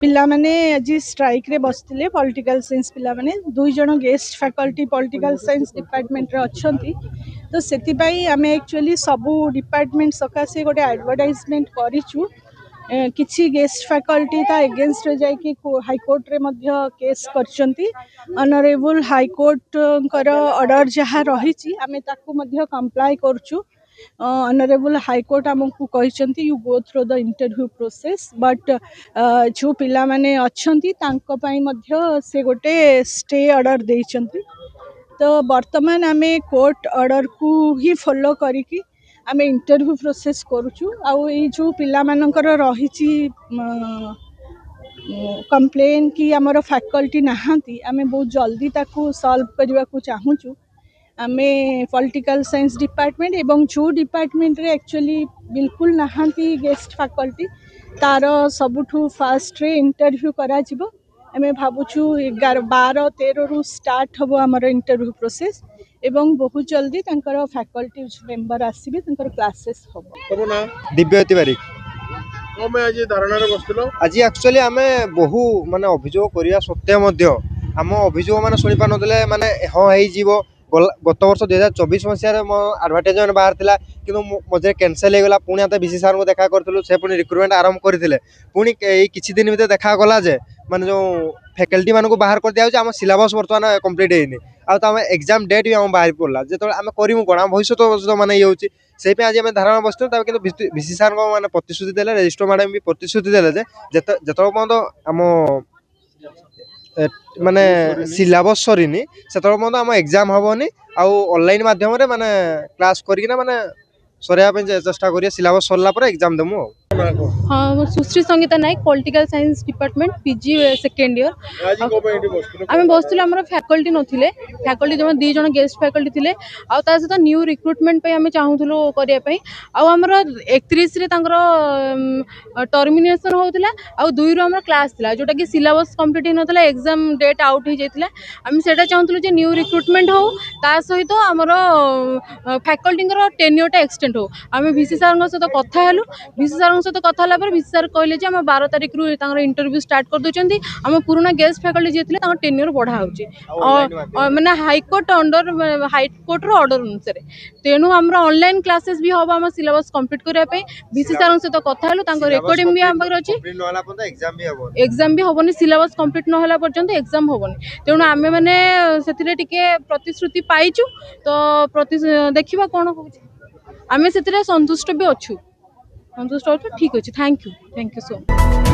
पिला माने आज स्ट्राइक रे बसते पॉलिटिकल साइंस पिला माने दुई जन guest faculty political science department रे अच्छंती तो सेति पई आमे एक्चुअली सबु डिपार्टमेंट सकासे गोटे एडवर्टाइजमेंट करिचु किछि गेस्ट फैकल्टी ता एगेंस्ट रे जाय कि हाई कोर्ट रे मध्य केस करचंती ऑनरेबल हाई कोर्ट कर ऑर्डर जहा रहिछि आमे ताकू मध्य कंप्लाई करचु ऑनरेबल हाई कोर्ट आमको कहते you go through the interview process but जो पिला माने अच्छंती तांको पई मध्य से गोटे स्टे ऑर्डर देइचंती तो वर्तमान आमे कोर्ट ऑर्डर को ही फॉलो करिकी आमे इंटरव्यू प्रोसेस करूचु आउ ए जो पिला मानकर रहिछि कंप्लेन कि आमर फैकल्टी नाहांती आमे बहुत जल्दी ताकू सॉल्व करबा को चाहूचु आमे पॉलिटिकल साइंस डिपार्टमेंट एवं जो डिपार्टमेंट रे एक्चुअली बिल्कुल नाहांती गेस्ट फैकल्टी तार सबुठू फास्ट रे इंटरव्यू करा जिवो आमे भाबुछु 11 12 13 रु स्टार्ट हबो हमर इंटरव्यू प्रोसेस एवं बहुत जल्दी तांकर फैकल्टी मेंबर आसीबे तांकर क्लासेस हबो। तब ना दिव्य तिवारी कमे आज धारणा रे बसतिलो आज एक्चुअली आमे बहु माने अभियोग करिया सत्य मध्य आम अभियोग माने सुनि पानतले माने हाँ हेई जीवो गत वर्ष 2024 मसीह मो एडवर्टाइजमेंट बाहर थिला किंतु मजे कैंसिल हो गला पुणी आते बीसी सर को देखा करथलु से पुणी रिक्रुटमेंट आरंभ करथिले पुणी किछि दिन भीतर देखा गला जे माने जो फैकल्टी मानको बाहर कर दिया हम सिलेबस वर्तमान कंप्लीट हेनी आ तो हम एग्जाम डेट भी हम बाहर पड़ला जेतो आम करिमु कोन हम भविष्य माने ये होची से पे आज हम धारणा बसतो तब किंतु बीसी सर को माने प्रतिश्रुति देले रजिस्टर मैडम भी प्रतिश्रुति देले जे जेतो पर्यंत हम माने सिलेबस सरीनी से आम एग्जाम हेनी आउ ऑनलाइन माध्यम माने क्लास करना माने सरिया चेष्टा करिया सिलेबस सरला पर एग्जाम देमु। हाँ Sushri Sangeeta Nayak political science department PG second year आज कमे एठी बसतिलो आम बसुँ आम फैकल्टी नथिले फैकल्टी जमा 2 जन गेस्ट फैकल्टी थिले आ ता सहित न्यू रिक्रुटमेंट पे आम चाहूलु करने आमर 31 रे टर्मिनेशन होता आ 2 रु आम क्लास थिला जोटा कि सिलेबस कंप्लीट होता एग्जाम डेट आउट हो जाता आम से चाहूलु जे न्यू रिक्रुटमेंट हो ता सहित आमर फैकल्टी टेन्योर एक्सटेंड हो आम भिसी सार सहित कथा हेलु भिसी सार सहित कथा भिसी सार कहले आम 12 तारिख रु इंटरव्यू स्टार्ट कर दउचंती आम पुराना गेस्ट फैकल्टी जे थिले टेन्योर बढ़ा होची माने हाईकोर्ट अंडर हाईकोर्ट रो ऑर्डर अनुसार तेणु आम ऑनलाइन क्लासेस भी हम आम सिलेबस कंप्लीट करने भिसी सार सहित कथा हेलु रेकर्डिंग भी आम पाखरे अछि एग्जाम भी होबनी सिलेबस कंप्लीट न होला पर्यंत एग्जाम होबनी तेणु आम मैंने से टिके प्रतिश्रुति पाइचु तो देखिबा कोन होची आम से संतुष्ट भी अच्छु संतुष्ट अच्छु ठीक अच्छे थैंक यू सो मच।